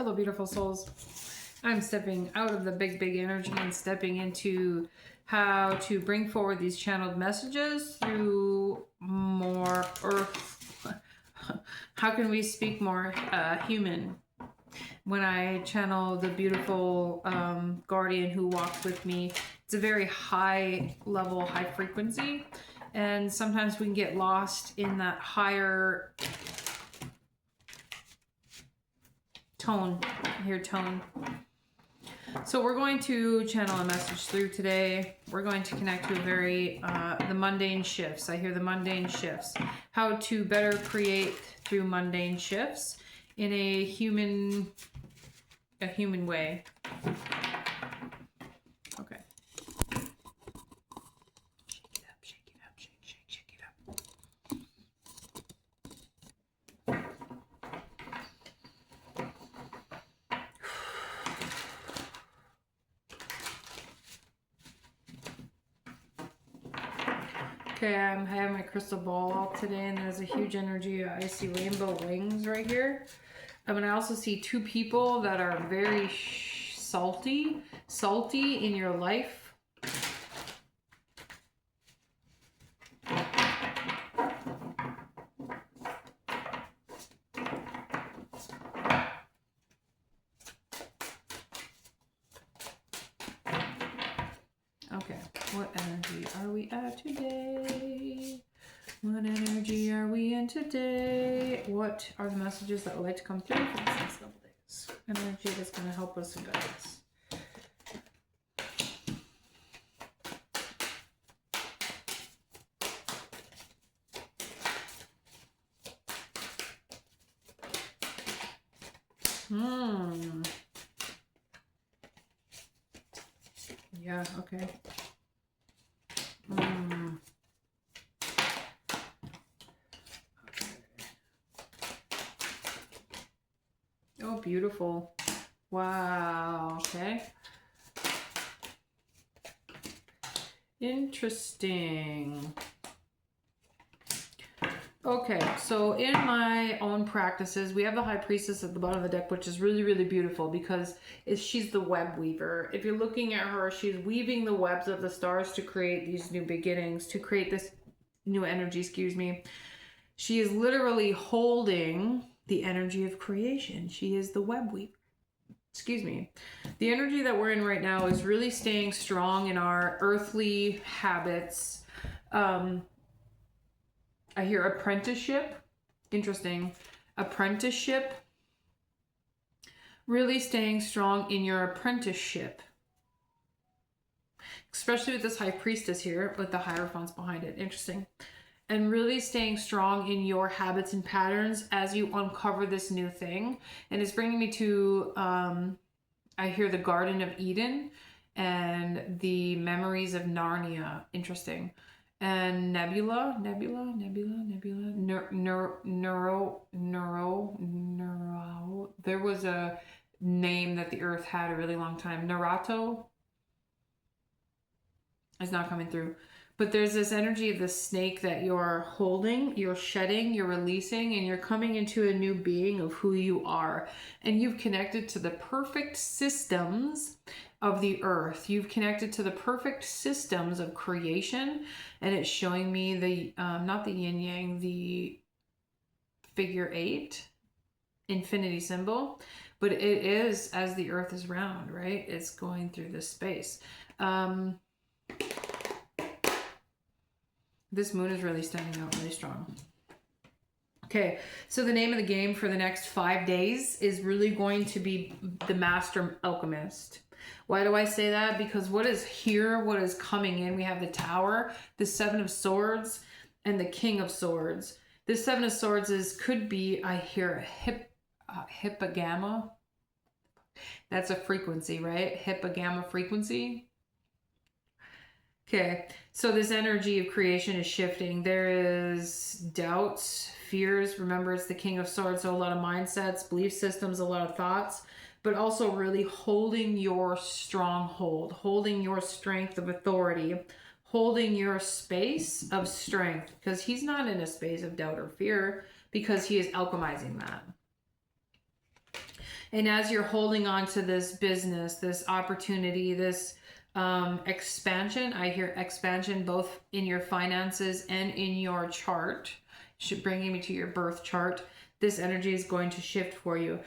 Hello, beautiful souls. I'm stepping out of the big energy and stepping into how to bring forward these channeled messages through more earth. How can we speak more human? When I channel the beautiful guardian who walks with me, it's a very high level, high frequency. And sometimes we can get lost in that higher tone, tone. So we're going to channel a message through today. We're going to connect to a very, the mundane shifts. I hear the mundane shifts. How to better create through mundane shifts in a human way. Okay. Shake it up, shake it up. Okay, I have my crystal ball out today, and there's a huge energy. I see rainbow wings right here. And I also see two people that are very salty in your life. Okay, what energy are we at today? What energy are we in today? What are the messages that would like to come through for this next couple days? Energy that's going to help us and guide us. Yeah, okay. Oh, beautiful. Wow, okay. Interesting. Okay, so in my own practices, we have the High Priestess at the bottom of the deck, which is really beautiful because she's the web weaver. If you're looking at her, she's weaving the webs of the stars to create these new beginnings, to create this new energy, excuse me. She is literally holding the energy of creation. She is the web weaver. Excuse me. The energy that we're in right now is really staying strong in our earthly habits. I hear apprenticeship. Interesting. Apprenticeship. Really staying strong in your apprenticeship. Especially with this High Priestess here with the Hierophants behind it. Interesting. And really staying strong in your habits and patterns as you uncover this new thing. And it's bringing me to, I hear the Garden of Eden and the memories of Narnia. Interesting. And Nebula. There was a name that the earth had a really long time. Naruto is not coming through. But there's this energy of the snake that you're holding, you're shedding, you're releasing, and you're coming into a new being of who you are. And you've connected to the perfect systems of the earth. You've connected to the perfect systems of creation. And it's showing me the, not the yin yang, the figure 8 infinity symbol. But it is, as the earth is round, right? It's going through this space. This moon is really standing out really strong. Okay, so the name of the game for the next 5 days is really going to be the Master Alchemist. Why do I say that? Because what is here, what is coming in, we have the Tower, the Seven of Swords, and the King of Swords. This Seven of Swords could be, I hear a hippogamma. That's a frequency, right? Hippogamma frequency. Okay, so this energy of creation is shifting. There is doubts, fears. Remember, it's the King of Swords, so a lot of mindsets, belief systems, a lot of thoughts, but also really holding your stronghold, holding your strength of authority, holding your space of strength, because he's not in a space of doubt or fear, because he is alchemizing that. And as you're holding on to this business, this opportunity, this expansion, I hear expansion both in your finances and in your chart, bringing me to your birth chart. This energy is going to shift for you.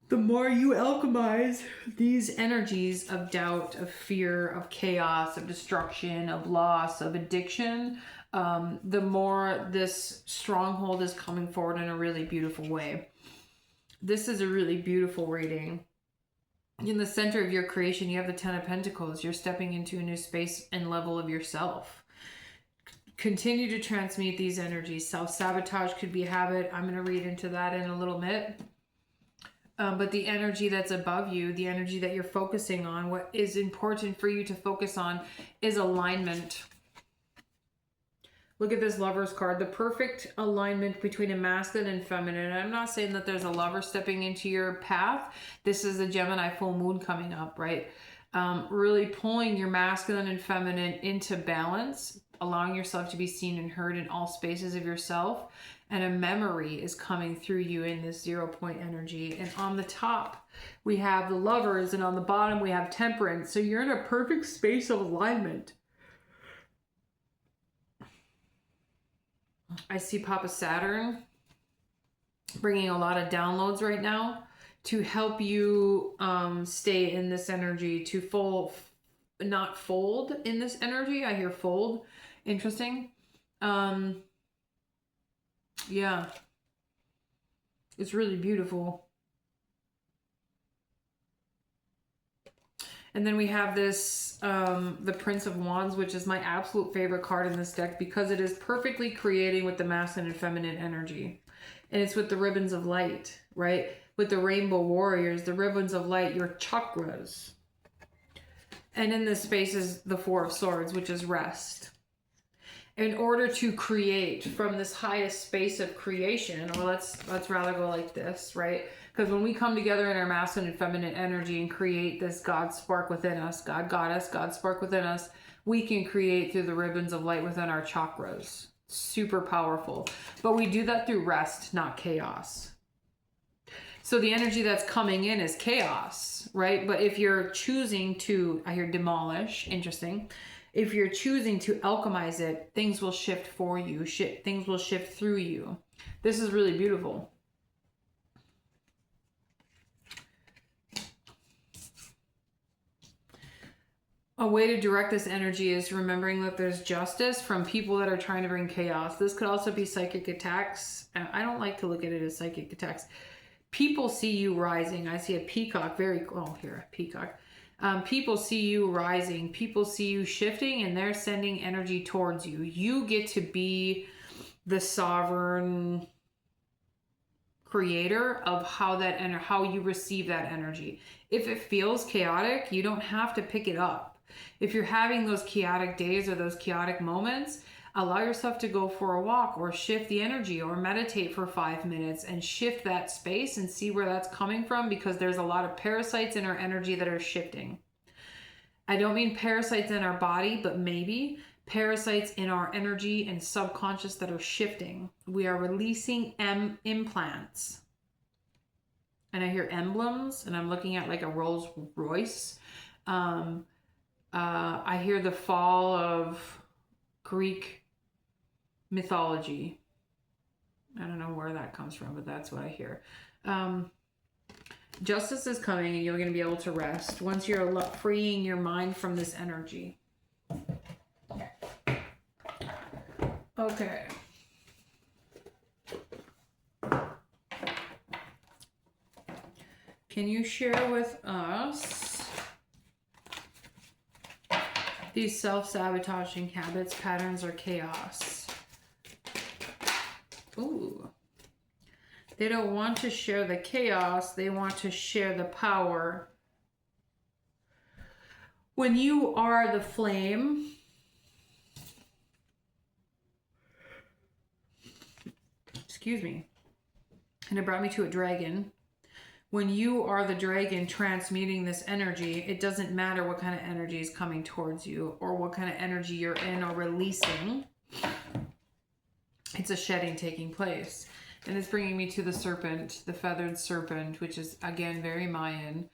The more you alchemize these energies of doubt, of fear, of chaos, of destruction, of loss, of addiction, the more this stronghold is coming forward in a really beautiful way. This is a really beautiful reading. In the center of your creation, you have the Ten of Pentacles. You're stepping into a new space and level of yourself. Continue to transmute these energies. Self-sabotage could be a habit. I'm going to read into that in a little bit. But the energy that's above you, the energy that you're focusing on, what is important for you to focus on is alignment. Look at this Lover's card, the perfect alignment between a masculine and feminine. I'm not saying that there's a lover stepping into your path. This is a Gemini full moon coming up, right? Really pulling your masculine and feminine into balance, allowing yourself to be seen and heard in all spaces of yourself. And a memory is coming through you in this 0 point energy. And on the top, we have the Lovers, and on the bottom, we have Temperance. So you're in a perfect space of alignment. I see Papa Saturn bringing a lot of downloads right now to help you stay in this energy, to not fold in this energy. I hear fold. Interesting. Yeah. It's really beautiful. And then we have this, the Prince of Wands, which is my absolute favorite card in this deck because it is perfectly creating with the masculine and feminine energy. And it's with the ribbons of light, right? With the Rainbow Warriors, the ribbons of light, your chakras. And in this space is the Four of Swords, which is rest. In order to create from this highest space of creation, or let's rather go like this, right? Because when we come together in our masculine and feminine energy and create this God spark within us, God Goddess, God spark within us, we can create through the ribbons of light within our chakras. Super powerful. But we do that through rest, not chaos. So the energy that's coming in is chaos, right? But if you're choosing to, I hear demolish, interesting. If you're choosing to alchemize it, things will shift for you. Things will shift through you. This is really beautiful. A way to direct this energy is remembering that there's justice from people that are trying to bring chaos. This could also be psychic attacks. I don't like to look at it as psychic attacks. People see you rising. I see a peacock here, a peacock. People see you rising. People see you shifting, and they're sending energy towards you. You get to be the sovereign creator of how you receive that energy. If it feels chaotic, you don't have to pick it up. If you're having those chaotic days or those chaotic moments, allow yourself to go for a walk or shift the energy or meditate for 5 minutes and shift that space and see where that's coming from, because there's a lot of parasites in our energy that are shifting. I don't mean parasites in our body, but maybe parasites in our energy and subconscious that are shifting. We are releasing implants. And I hear emblems, and I'm looking at like a Rolls Royce. I hear the fall of Greek mythology. I don't know where that comes from, but that's what I hear. Justice is coming, and you're going to be able to rest once you're freeing your mind from this energy. Okay. Can you share with us these self-sabotaging habits, patterns, or chaos? Ooh. They don't want to share the chaos. They want to share the power. When you are the flame, excuse me, and it brought me to a dragon. When you are the dragon transmuting this energy, it doesn't matter what kind of energy is coming towards you or what kind of energy you're in or releasing. It's a shedding taking place. And it's bringing me to the serpent, the feathered serpent, which is, again, very Mayan.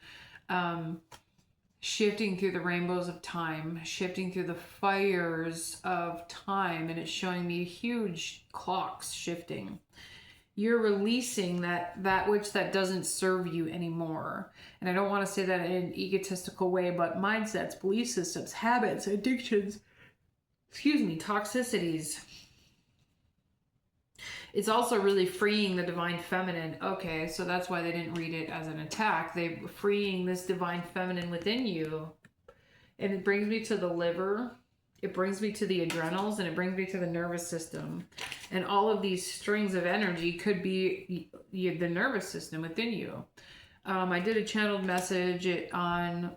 Shifting through the rainbows of time, shifting through the fires of time, and it's showing me huge clocks shifting. You're releasing that which that doesn't serve you anymore. And I don't want to say that in an egotistical way, but mindsets, belief systems, habits, addictions, toxicities. It's also really freeing the divine feminine. Okay, so that's why they didn't read it as an attack. They're freeing this divine feminine within you. And it brings me to the liver. It brings me to the adrenals, and it brings me to the nervous system. And all of these strings of energy could be the nervous system within you. I did a channeled message on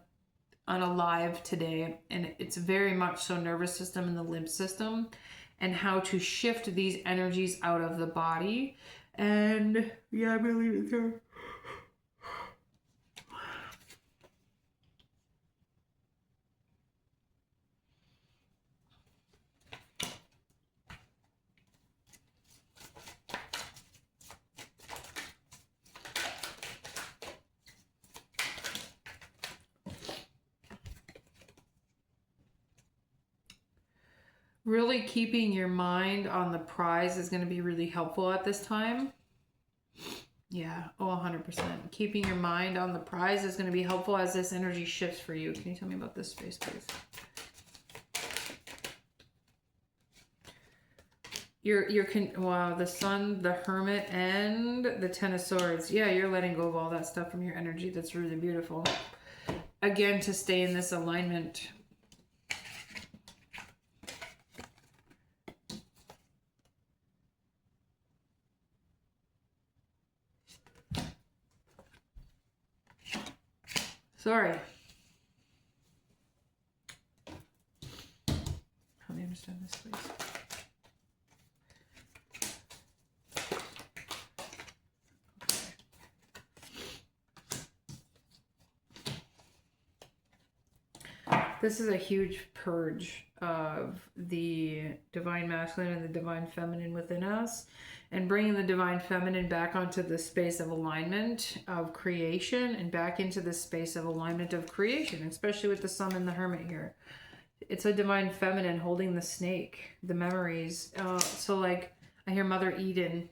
a live today, and it's very much so nervous system and the lymph system, and how to shift these energies out of the body. And yeah, I'm gonna leave it there. Really keeping your mind on the prize is going to be really helpful at this time. Yeah, 100%. Keeping your mind on the prize is going to be helpful as this energy shifts for you. Can you tell me about this space, please? Wow, the Sun, the Hermit, and the Ten of Swords. Yeah, you're letting go of all that stuff from your energy. That's really beautiful. Again, to stay in this alignment. Sorry. Help me understand this, please. This is a huge purge of the divine masculine and the divine feminine within us, and bringing the divine feminine back onto the space of alignment of creation, and back into the space of alignment of creation, especially with the Sun and the Hermit here. It's a divine feminine holding the snake, the memories. So like I hear Mother Eden.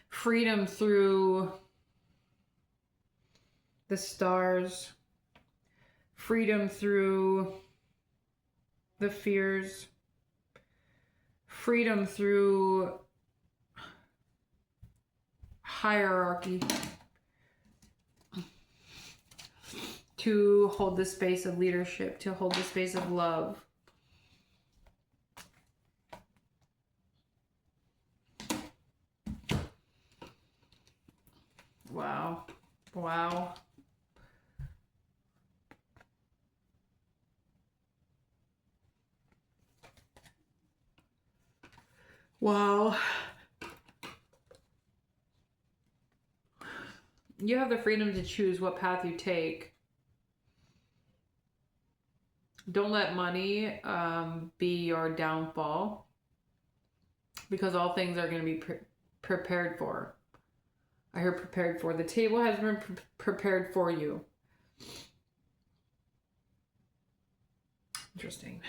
Freedom through the stars. Freedom through the fears. Freedom through hierarchy. To hold the space of leadership, to hold the space of love. Wow. Wow. Wow. You have the freedom to choose what path you take. Don't let money be your downfall, because all things are going to be prepared for. I heard prepared for. The table has been prepared for you. Interesting.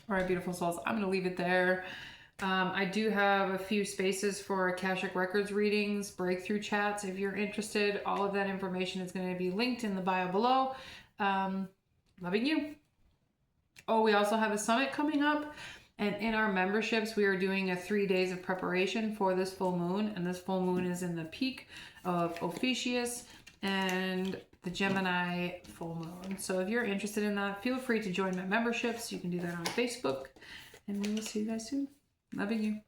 All right, beautiful souls. I'm going to leave it there. I do have a few spaces for Akashic Records readings, breakthrough chats. If you're interested, all of that information is going to be linked in the bio below. Loving you. Oh, we also have a summit coming up. And in our memberships, we are doing a 3 days of preparation for this full moon. And this full moon is in the peak of Ophiuchus and the Gemini full moon. So if you're interested in that, feel free to join my memberships. You can do that on Facebook. And we will see you guys soon. Loving you.